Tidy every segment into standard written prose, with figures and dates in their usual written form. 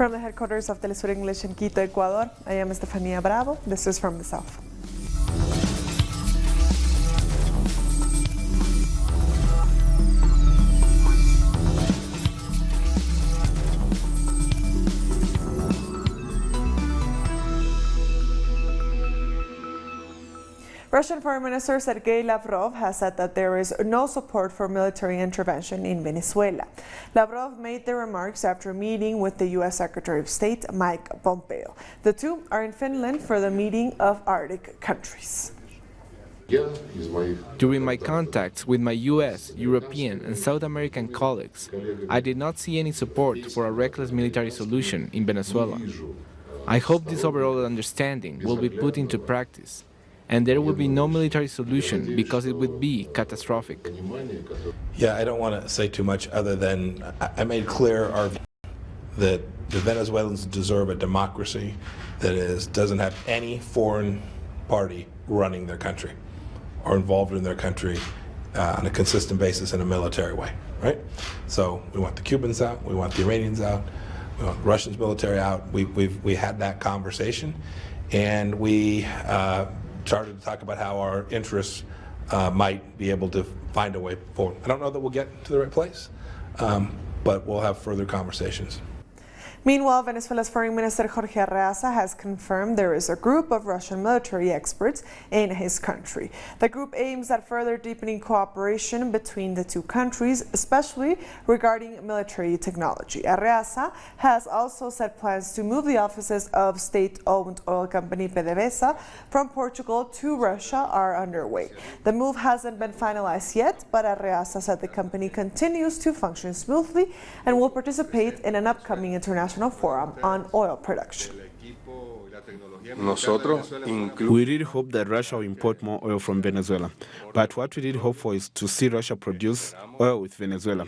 From the headquarters of Telesur English in Quito, Ecuador, I am Estefania Bravo. This is From the South. Russian Foreign Minister Sergei Lavrov has said that there is no support for military intervention in Venezuela. Lavrov made the remarks after a meeting with the U.S. Secretary of State Mike Pompeo. The two are in Finland for the meeting of Arctic countries. During my contacts with my U.S., European and South American colleagues, I did not see any support for a reckless military solution in Venezuela. I hope this overall understanding will be put into practice, and there will be no military solution because it would be catastrophic. Yeah, I don't want to say too much other than I made clear our view that the Venezuelans deserve a democracy that doesn't have any foreign party running their country or involved in their country on a consistent basis in a military way, right? So we want the Cubans out, we want the Iranians out, we want the Russians military out. We had that conversation, and we started to talk about how our interests might be able to find a way forward. I don't know that we'll get to the right place, but we'll have further conversations. Meanwhile, Venezuela's Foreign Minister Jorge Arreaza has confirmed there is a group of Russian military experts in his country. The group aims at further deepening cooperation between the two countries, especially regarding military technology. Arreaza has also set plans to move the offices of state-owned oil company PDVSA from Portugal to Russia are underway. The move hasn't been finalized yet, but Arreaza said the company continues to function smoothly and will participate in an upcoming international forum on oil production. We really hope that Russia will import more oil from Venezuela, but what we really hope for is to see Russia produce oil with Venezuela.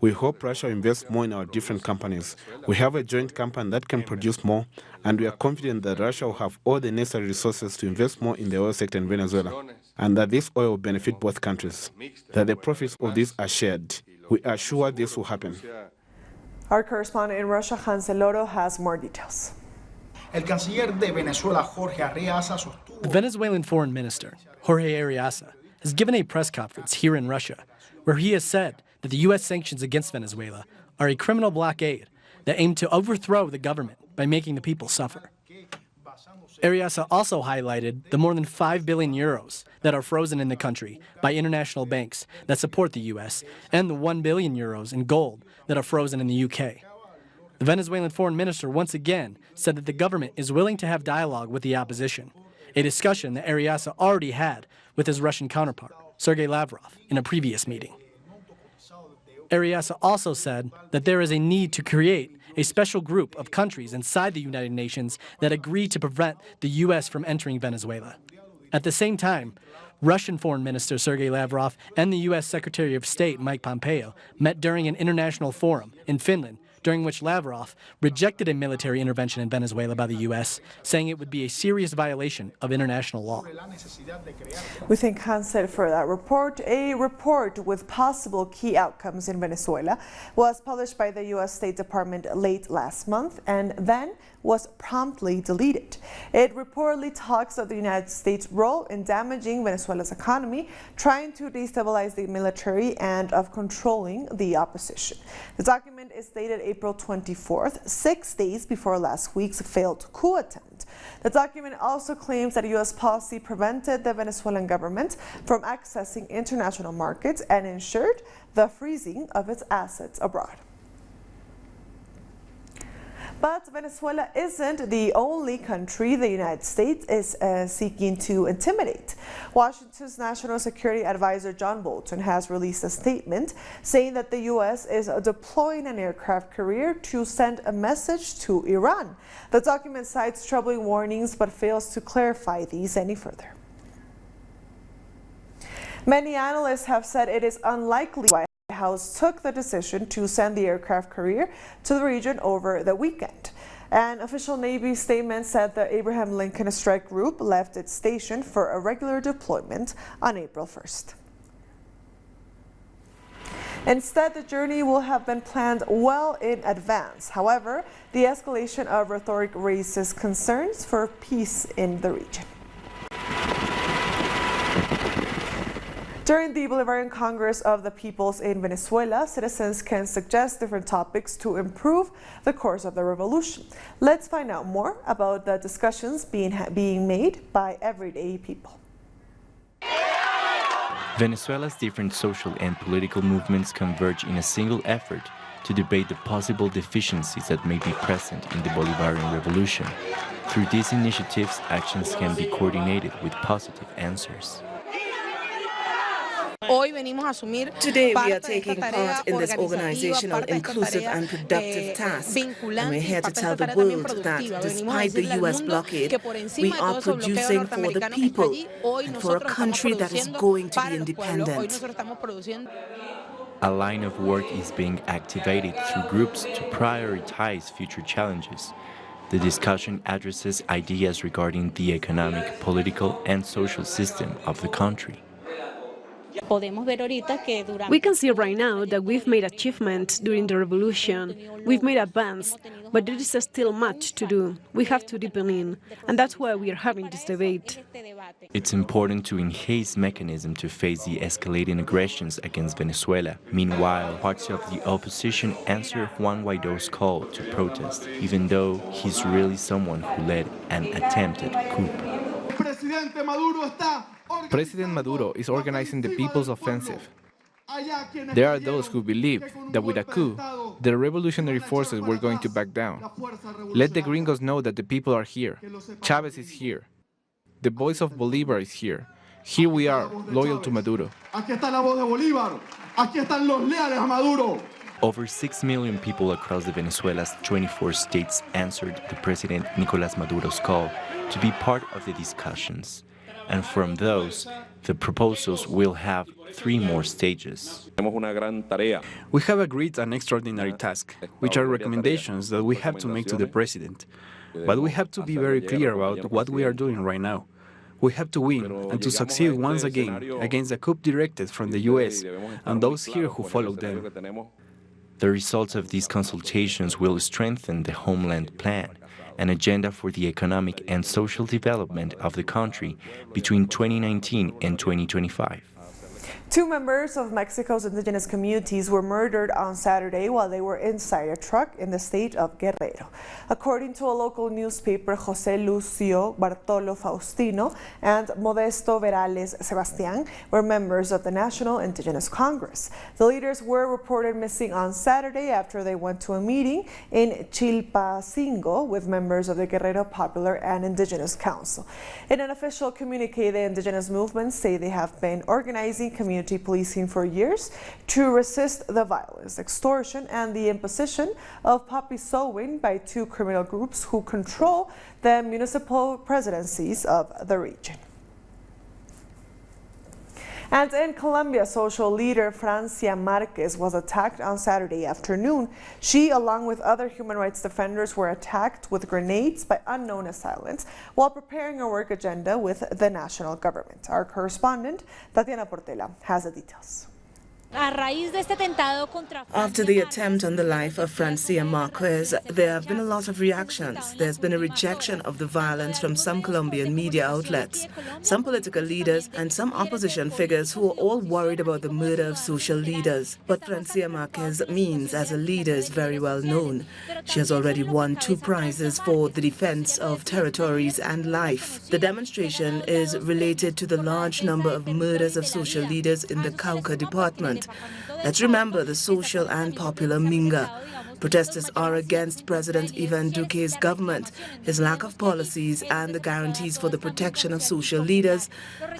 We hope Russia will invest more in our different companies. We have a joint company that can produce more, and we are confident that Russia will have all the necessary resources to invest more in the oil sector in Venezuela, and that this oil will benefit both countries, that the profits of this are shared. We are sure this will happen. Our correspondent in Russia, Hansel Loro, has more details. The Venezuelan foreign minister, Jorge Arreaza, has given a press conference here in Russia where he has said that the U.S. sanctions against Venezuela are a criminal blockade that aim to overthrow the government by making the people suffer. Arreaza also highlighted the more than 5 billion euros that are frozen in the country by international banks that support the U.S. and the 1 billion euros in gold that are frozen in the UK. The Venezuelan foreign minister once again said that the government is willing to have dialogue with the opposition, a discussion that Arreaza already had with his Russian counterpart, Sergei Lavrov, in a previous meeting. Arreaza also said that there is a need to create a special group of countries inside the United Nations that agree to prevent the U.S. from entering Venezuela. At the same time, Russian Foreign Minister Sergei Lavrov and the U.S. Secretary of State Mike Pompeo met during an international forum in Finland, during which Lavrov rejected a military intervention in Venezuela by the U.S., saying it would be a serious violation of international law. We thank Hansel for that report. A report with possible key outcomes in Venezuela was published by the U.S. State Department late last month and then was promptly deleted. It reportedly talks of the United States' role in damaging Venezuela's economy, trying to destabilize the military, and of controlling the opposition. The document is dated April 24th, 6 days before last week's failed coup attempt. The document also claims that U.S. policy prevented the Venezuelan government from accessing international markets and ensured the freezing of its assets abroad. But Venezuela isn't the only country the United States is seeking to intimidate. Washington's National Security Advisor John Bolton has released a statement saying that the U.S. is deploying an aircraft carrier to send a message to Iran. The document cites troubling warnings but fails to clarify these any further. Many analysts have said it is unlikely the White House took the decision to send the aircraft carrier to the region over the weekend. An official Navy statement said the Abraham Lincoln Strike Group left its station for a regular deployment on April 1st. Instead, the journey will have been planned well in advance. However, the escalation of rhetoric raises concerns for peace in the region. During the Bolivarian Congress of the Peoples in Venezuela, citizens can suggest different topics to improve the course of the revolution. Let's find out more about the discussions being made by everyday people. Venezuela's different social and political movements converge in a single effort to debate the possible deficiencies that may be present in the Bolivarian revolution. Through these initiatives, actions can be coordinated with positive answers. Today we are taking part in this organizational, inclusive and productive task, and we're here to tell the world that despite the U.S. blockade, we are producing for the people and for a country that is going to be independent. A line of work is being activated through groups to prioritize future challenges. The discussion addresses ideas regarding the economic, political and social system of the country. We can see right now that we've made achievements during the revolution. We've made advance, but there is still much to do. We have to deepen in, and that's why we are having this debate. It's important to enhance mechanisms to face the escalating aggressions against Venezuela. Meanwhile, parts of the opposition answer Juan Guaido's call to protest, even though he's really someone who led an attempted coup. President Maduro is organizing the People's Offensive. There are those who believe that with a coup, the revolutionary forces were going to back down. Let the gringos know that the people are here. Chavez is here. The voice of Bolivar is here. Here we are, loyal to Maduro. Over 6 million people across Venezuela's 24 states answered the President Nicolás Maduro's call to be part of the discussions. And from those, the proposals will have 3 more stages. We have agreed an extraordinary task, which are recommendations that we have to make to the president. But we have to be very clear about what we are doing right now. We have to win and to succeed once again against the coup directed from the U.S. and those here who followed them. The results of these consultations will strengthen the Homeland Plan, an agenda for the economic and social development of the country between 2019 and 2025. 2 members of Mexico's indigenous communities were murdered on Saturday while they were inside a truck in the state of Guerrero. According to a local newspaper, José Lucio Bartolo Faustino and Modesto Verales Sebastián were members of the National Indigenous Congress. The leaders were reported missing on Saturday after they went to a meeting in Chilpancingo with members of the Guerrero Popular and Indigenous Council. In an official communique, the indigenous movements say they have been organizing community policing for years to resist the violence, extortion, and the imposition of puppy sewing by 2 criminal groups who control the municipal presidencies of the region. And in Colombia, social leader Francia Marquez was attacked on Saturday afternoon. She, along with other human rights defenders, were attacked with grenades by unknown assailants while preparing a work agenda with the national government. Our correspondent, Tatiana Portela, has the details. After the attempt on the life of Francia Marquez, there have been a lot of reactions. There's been a rejection of the violence from some Colombian media outlets, some political leaders, and some opposition figures who are all worried about the murder of social leaders. But Francia Marquez means as a leader is very well known. She has already won 2 prizes for the defense of territories and life. The demonstration is related to the large number of murders of social leaders in the Cauca department. Let's remember the social and popular Minga. Protesters are against President Iván Duque's government, his lack of policies and the guarantees for the protection of social leaders,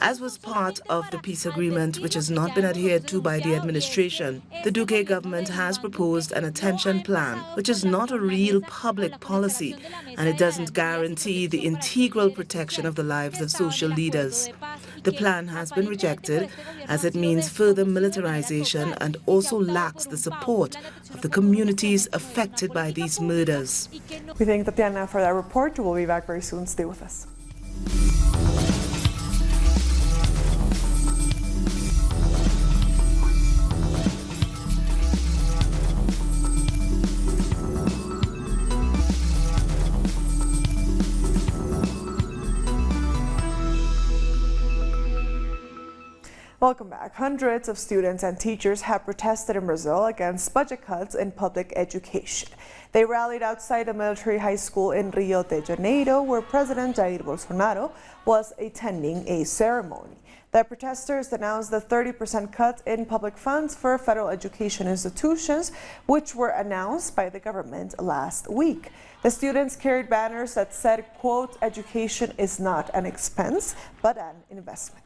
as was part of the peace agreement which has not been adhered to by the administration. The Duque government has proposed an attention plan, which is not a real public policy, and it doesn't guarantee the integral protection of the lives of social leaders. The plan has been rejected as it means further militarization and also lacks the support of the communities affected by these murders. We thank Tatiana for that report. We'll be back very soon. Stay with us. Welcome back. Hundreds of students and teachers have protested in Brazil against budget cuts in public education. They rallied outside a military high school in Rio de Janeiro, where President Jair Bolsonaro was attending a ceremony. The protesters denounced the 30% cut in public funds for federal education institutions, which were announced by the government last week. The students carried banners that said, quote, "Education is not an expense, but an investment."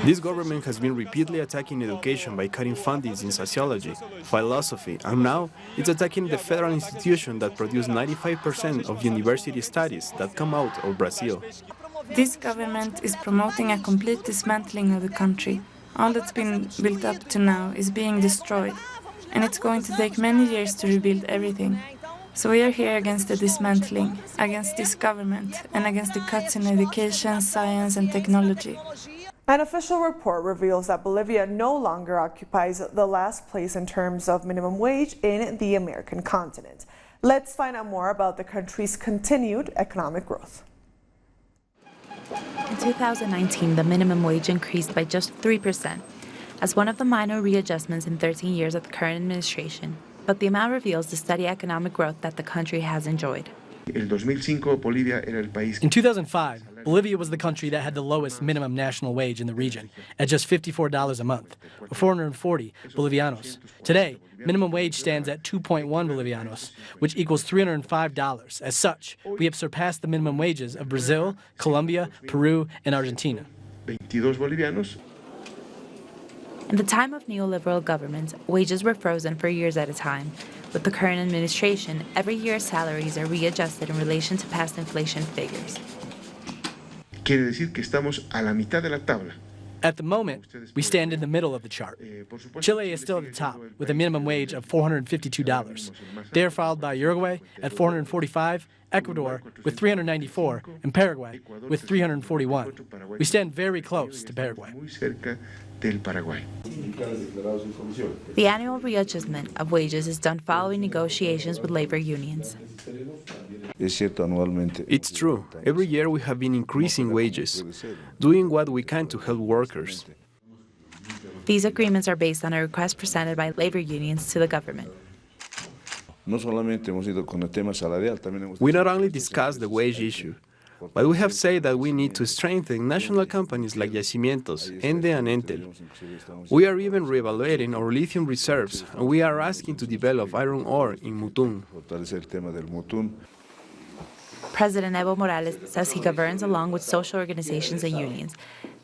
This government has been repeatedly attacking education by cutting fundings in sociology, philosophy, and now it's attacking the federal institution that produce 95% of university studies that come out of Brazil. This government is promoting a complete dismantling of the country. All that's been built up to now is being destroyed, and it's going to take many years to rebuild everything. So we are here against the dismantling, against this government, and against the cuts in education, science, and technology. An official report reveals that Bolivia no longer occupies the last place in terms of minimum wage in the American continent. Let's find out more about the country's continued economic growth. In 2019, the minimum wage increased by just 3%, as one of the minor readjustments in 13 years of the current administration. But the amount reveals the steady economic growth that the country has enjoyed. In 2005, Bolivia was the country that had the lowest minimum national wage in the region, at just $54 a month, or 440 Bolivianos. Today, minimum wage stands at 2.1 Bolivianos, which equals $305. As such, we have surpassed the minimum wages of Brazil, Colombia, Peru, and Argentina. 22 Bolivianos. In the time of neoliberal government, wages were frozen for years at a time. With the current administration, every year salaries are readjusted in relation to past inflation figures. Quiere decir que estamos a la mitad de la tabla. At the moment, we stand in the middle of the chart. Chile is still at the top, with a minimum wage of $452. They are followed by Uruguay at $445, Ecuador with $394, and Paraguay with $341. We stand very close to Paraguay. The annual readjustment of wages is done following negotiations with labor unions. It's true. Every year we have been increasing wages, doing what we can to help workers. These agreements are based on a request presented by labor unions to the government. We not only discussed the wage issue, but we have said that we need to strengthen national companies like Yacimientos, Ende and Entel. We are even reevaluating our lithium reserves, and we are asking to develop iron ore in Mutun. President Evo Morales says he governs along with social organizations and unions,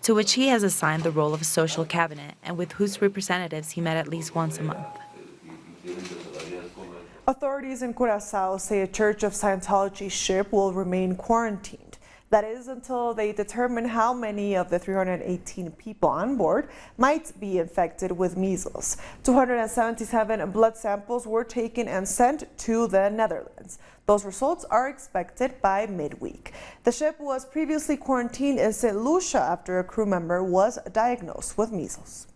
to which he has assigned the role of a social cabinet and with whose representatives he met at least once a month. Authorities in Curaçao say a Church of Scientology ship will remain quarantined. That is until they determine how many of the 318 people on board might be infected with measles. 277 blood samples were taken and sent to the Netherlands. Those results are expected by midweek. The ship was previously quarantined in St. Lucia after a crew member was diagnosed with measles.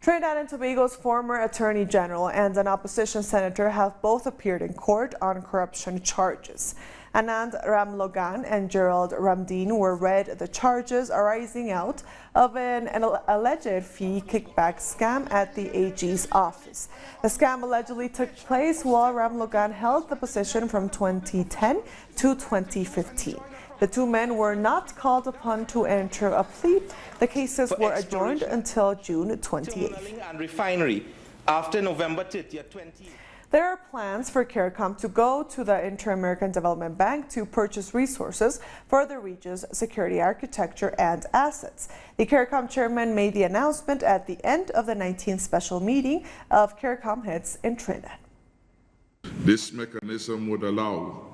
Trinidad and Tobago's former Attorney General and an opposition senator have both appeared in court on corruption charges. Anand Ramlogan and Gerald Ramdeen were read the charges arising out of an alleged fee kickback scam at the AG's office. The scam allegedly took place while Ramlogan held the position from 2010 to 2015. The two men were not called upon to enter a plea. The cases were adjourned until June 28th. And refinery after November 30th, 20. There are plans for CARICOM to go to the Inter-American Development Bank to purchase resources for the region's security architecture and assets. The CARICOM chairman made the announcement at the end of the 19th special meeting of CARICOM heads in Trinidad. This mechanism would allow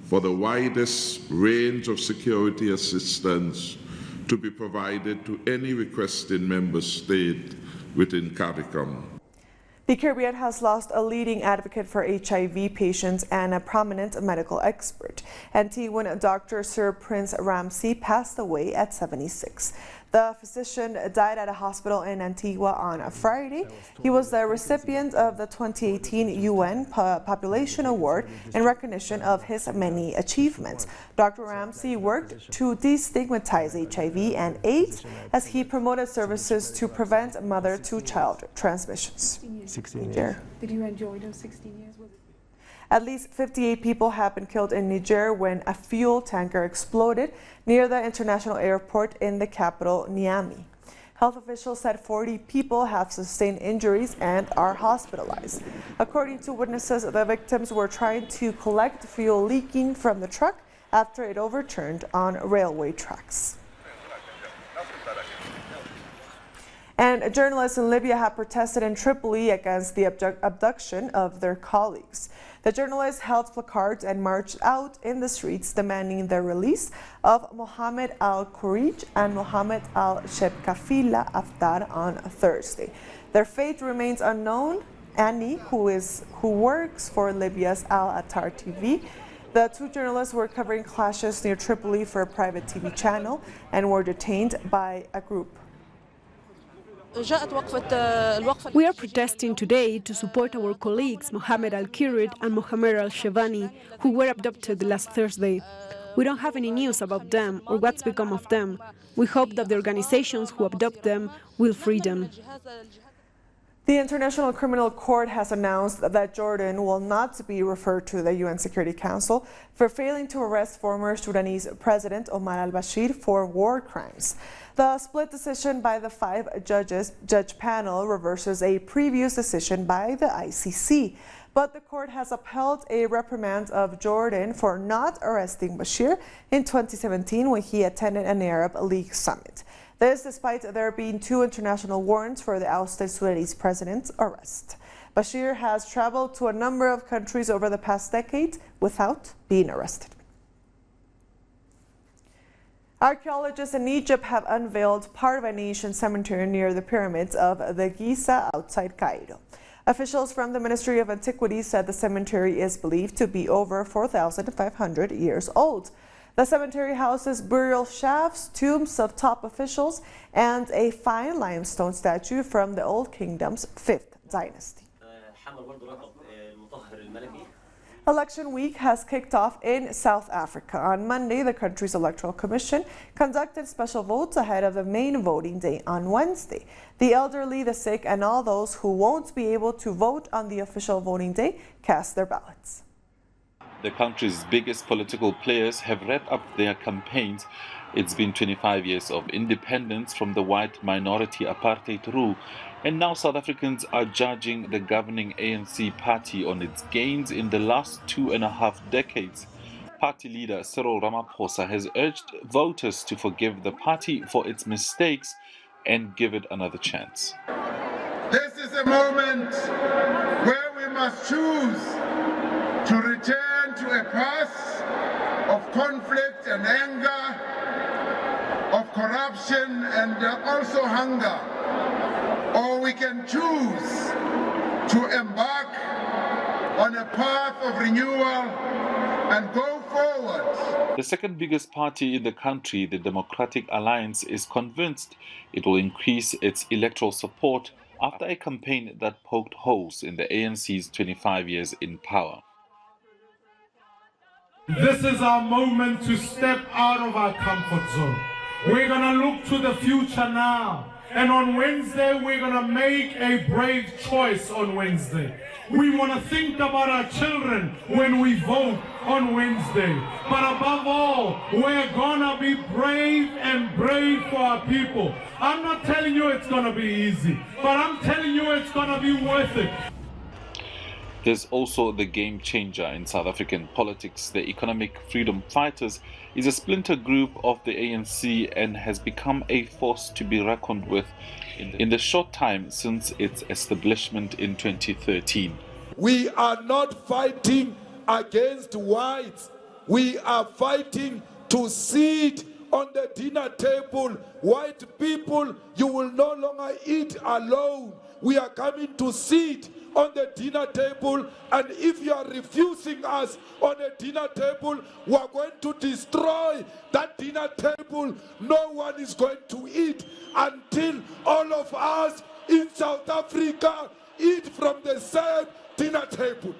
for the widest range of security assistance to be provided to any requesting member state within CARICOM. The Caribbean has lost a leading advocate for HIV patients and a prominent medical expert. Antiguan Dr. Sir Prince Ramsey passed away at 76. The physician died at a hospital in Antigua on Friday. He was the recipient of the 2018 UN Population Award in recognition of his many achievements. Dr. Ramsey worked to destigmatize HIV and AIDS as he promoted services to prevent mother-to-child transmissions. 16 years. Did you enjoy those 16 years? At least 58 people have been killed in Niger when a fuel tanker exploded near the international airport in the capital, Niamey. Health officials said 40 people have sustained injuries and are hospitalized. According to witnesses, the victims were trying to collect fuel leaking from the truck after it overturned on railway tracks. And journalists in Libya have protested in Tripoli against the abduction of their colleagues. The journalists held placards and marched out in the streets demanding the release of Mohammed al-Khourij and Mohammed al-Shebkafila Aftar on Thursday. Their fate remains unknown. Annie, who works for Libya's Al-Attar TV, the two journalists were covering clashes near Tripoli for a private TV channel and were detained by a group. We are protesting today to support our colleagues Mohammed al-Khirid and Mohammed al-Shebani, who were abducted last Thursday. We don't have any news about them or what's become of them. We hope that the organizations who abduct them will free them. The International Criminal Court has announced that Jordan will not be referred to the UN Security Council for failing to arrest former Sudanese President Omar al-Bashir for war crimes. The split decision by the five-judge panel reverses a previous decision by the ICC. But the court has upheld a reprimand of Jordan for not arresting Bashir in 2017 when he attended an Arab League summit. This despite there being two international warrants for the ousted Sudanese president's arrest. Bashir has traveled to a number of countries over the past decade without being arrested. Archaeologists in Egypt have unveiled part of an ancient cemetery near the pyramids of the Giza outside Cairo. Officials from the Ministry of Antiquities said the cemetery is believed to be over 4,500 years old. The cemetery houses burial shafts, tombs of top officials, and a fine limestone statue from the Old Kingdom's 5th dynasty. Election week has kicked off in South Africa. On Monday, the country's electoral commission conducted special votes ahead of the main voting day on Wednesday. The elderly, the sick, and all those who won't be able to vote on the official voting day cast their ballots. The country's biggest political players have wrapped up their campaigns. It's been 25 years of independence from the white minority apartheid rule, and now South Africans are judging the governing ANC party on its gains in the last 2.5 decades. Party leader Cyril Ramaphosa has urged voters to forgive the party for its mistakes and give it another chance. This is a moment where we must choose to return to a path of conflict and anger, of corruption and also hunger, or we can choose to embark on a path of renewal and go forward. The second biggest party in the country, the Democratic Alliance, is convinced it will increase its electoral support after a campaign that poked holes in the ANC's 25 years in power. This is our moment to step out of our comfort zone. We're going to look to the future now. And on Wednesday, we're going to make a brave choice on Wednesday. We want to think about our children when we vote on Wednesday. But above all, we're going to be brave and brave for our people. I'm not telling you it's going to be easy, but I'm telling you it's going to be worth it. There's also the game changer in South African politics. The Economic Freedom Fighters is a splinter group of the ANC and has become a force to be reckoned with in the short time since its establishment in 2013. We are not fighting against whites. We are fighting to cede on the dinner table. White people, you will no longer eat alone. We are coming to sit on the dinner table, and if you are refusing us on a dinner table, we are going to destroy that dinner table. No one is going to eat until all of us in South Africa eat from the same dinner table.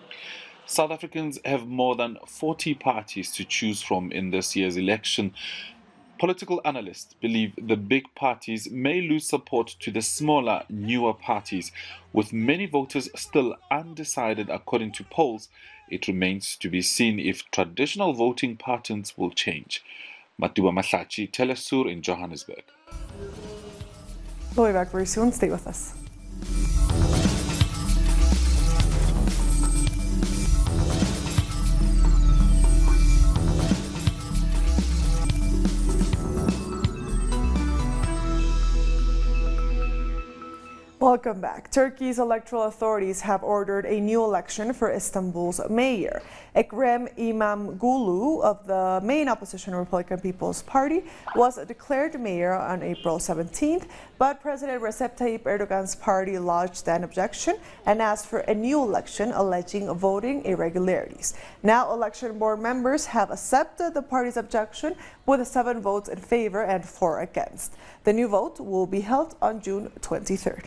South Africans have more than 40 parties to choose from in this year's election. Political analysts believe the big parties may lose support to the smaller, newer parties. With many voters still undecided according to polls, it remains to be seen if traditional voting patterns will change. Matiwa Mahlachi, Telesur in Johannesburg. We'll be back very soon. Stay with us. Welcome back. Turkey's electoral authorities have ordered a new election for Istanbul's mayor. Ekrem İmamoğlu of the main opposition Republican People's Party was declared mayor on April 17th, but President Recep Tayyip Erdogan's party lodged an objection and asked for a new election alleging voting irregularities. Now election board members have accepted the party's objection with 7 votes in favor and 4 against. The new vote will be held on June 23rd.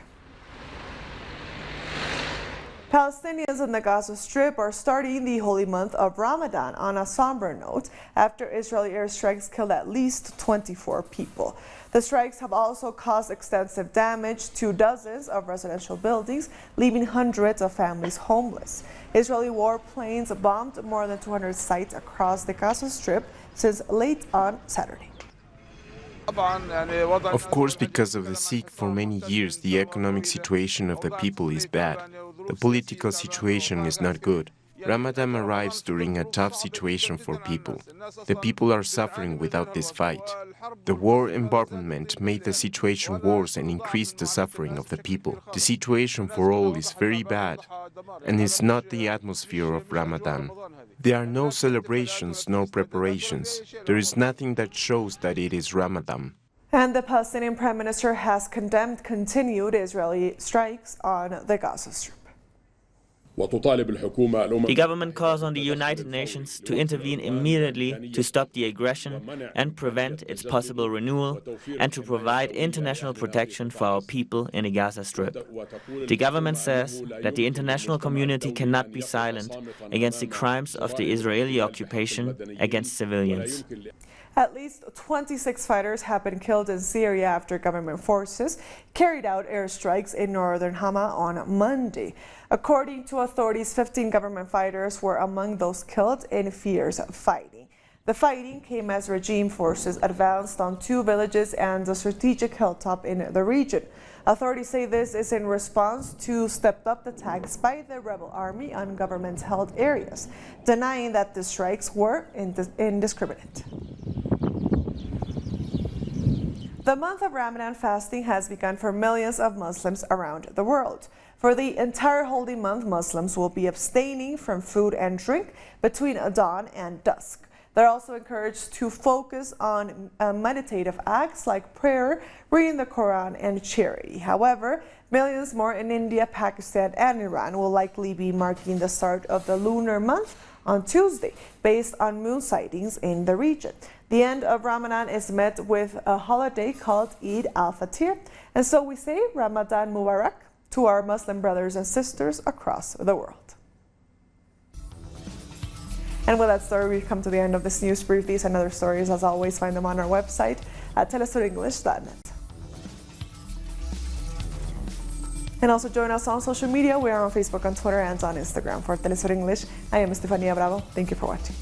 Palestinians in the Gaza Strip are starting the holy month of Ramadan on a somber note after Israeli airstrikes killed at least 24 people. The strikes have also caused extensive damage to dozens of residential buildings, leaving hundreds of families homeless. Israeli warplanes bombed more than 200 sites across the Gaza Strip since late on Saturday. Of course, because of the siege for many years, the economic situation of the people is bad. The political situation is not good. Ramadan arrives during a tough situation for people. The people are suffering without this fight. The war environment made the situation worse and increased the suffering of the people. The situation for all is very bad, and it's not the atmosphere of Ramadan. There are no celebrations, no preparations. There is nothing that shows that it is Ramadan. And the Palestinian Prime Minister has condemned continued Israeli strikes on the Gaza Strip. The government calls on the United Nations to intervene immediately to stop the aggression and prevent its possible renewal, and to provide international protection for our people in the Gaza Strip. The government says that the international community cannot be silent against the crimes of the Israeli occupation against civilians. At least 26 fighters have been killed in Syria after government forces carried out airstrikes in northern Hama on Monday. According to authorities, 15 government fighters were among those killed in fierce fighting. The fighting came as regime forces advanced on 2 villages and a strategic hilltop in the region. Authorities say this is in response to stepped-up attacks by the rebel army on government-held areas, denying that the strikes were indiscriminate. The month of Ramadan fasting has begun for millions of Muslims around the world. For the entire holy month, Muslims will be abstaining from food and drink between dawn and dusk. They're also encouraged to focus on meditative acts like prayer, reading the Quran, and charity. However, millions more in India, Pakistan, and Iran will likely be marking the start of the lunar month on Tuesday, based on moon sightings in the region. The end of Ramadan is met with a holiday called Eid al-Fitr, and so we say Ramadan Mubarak to our Muslim brothers and sisters across the world. And with that story, we've come to the end of this news brief. These and other stories, as always, find them on our website at telesurenglish.net. And also join us on social media. We are on Facebook, on Twitter, and on Instagram. For Telesur English, I am Estefania Bravo. Thank you for watching.